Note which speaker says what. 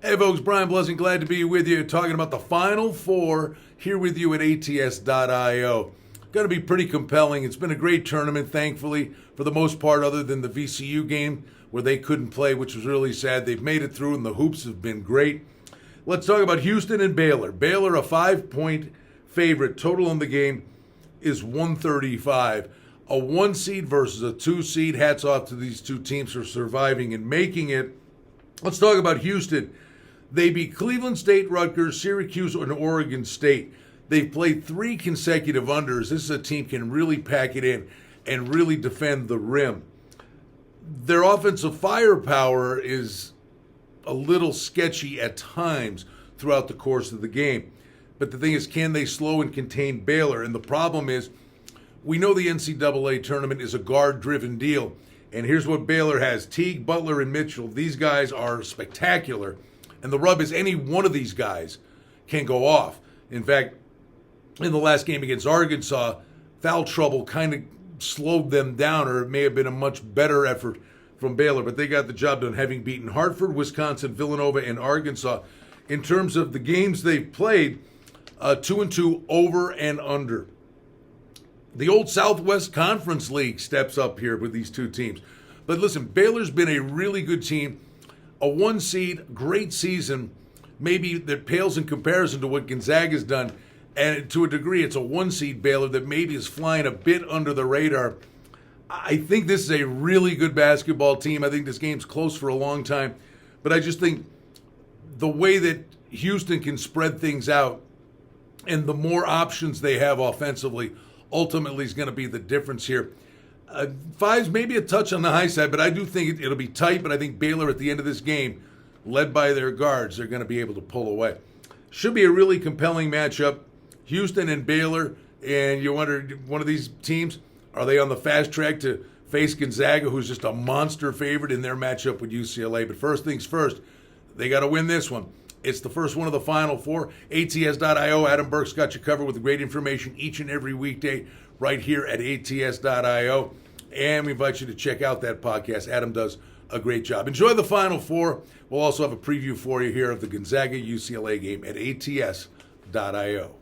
Speaker 1: Hey folks, Brian Blessing, glad to be with you, talking about the Final Four here with you at ATS.io. Going to be pretty compelling. It's been a great tournament, thankfully, for the most part, other than the VCU game where they couldn't play, which was really sad. They've made it through, and the hoops have been great. Let's talk about Houston and Baylor. Baylor, a 5-point favorite. Total in the game is 135. A 1 seed versus a 2 seed. Hats off to these two teams for surviving and making it. Let's talk about Houston. They beat Cleveland State, Rutgers, Syracuse, and Oregon State. They've played 3 consecutive unders. This is a team can really pack it in and really defend the rim. Their offensive firepower is a little sketchy at times throughout the course of the game. But the thing is, can they slow and contain Baylor? And the problem is, we know the NCAA tournament is a guard-driven deal. And here's what Baylor has. Teague, Butler, and Mitchell. These guys are spectacular. And the rub is any one of these guys can go off. In fact, in the last game against Arkansas, foul trouble kind of slowed them down, or it may have been a much better effort from Baylor. But they got the job done, having beaten Hartford, Wisconsin, Villanova, and Arkansas. In terms of the games they've played, 2-2 over and under. The old Southwest Conference League steps up here with these two teams. But listen, Baylor's been a really good team. A 1 seed, great season, maybe that pales in comparison to what Gonzaga's done. And to a degree, it's a 1 seed Baylor that maybe is flying a bit under the radar. I think this is a really good basketball team. I think this game's close for a long time. But I just think the way that Houston can spread things out and the more options they have offensively ultimately is going to be the difference here. 5's maybe a touch on the high side, but I do think it'll be tight. But I think Baylor at the end of this game, led by their guards, they're going to be able to pull away. Should be a really compelling matchup. Houston and Baylor, and you wonder, one of these teams, are they on the fast track to face Gonzaga, who's just a monster favorite in their matchup with UCLA? But first things first, they got to win this one. It's the first one of the Final Four. ATS.io, Adam Burke's got you covered with great information each and every weekday right here at ATS.io. And we invite you to check out that podcast. Adam does a great job. Enjoy the Final Four. We'll also have a preview for you here of the Gonzaga-UCLA game at ATS.io.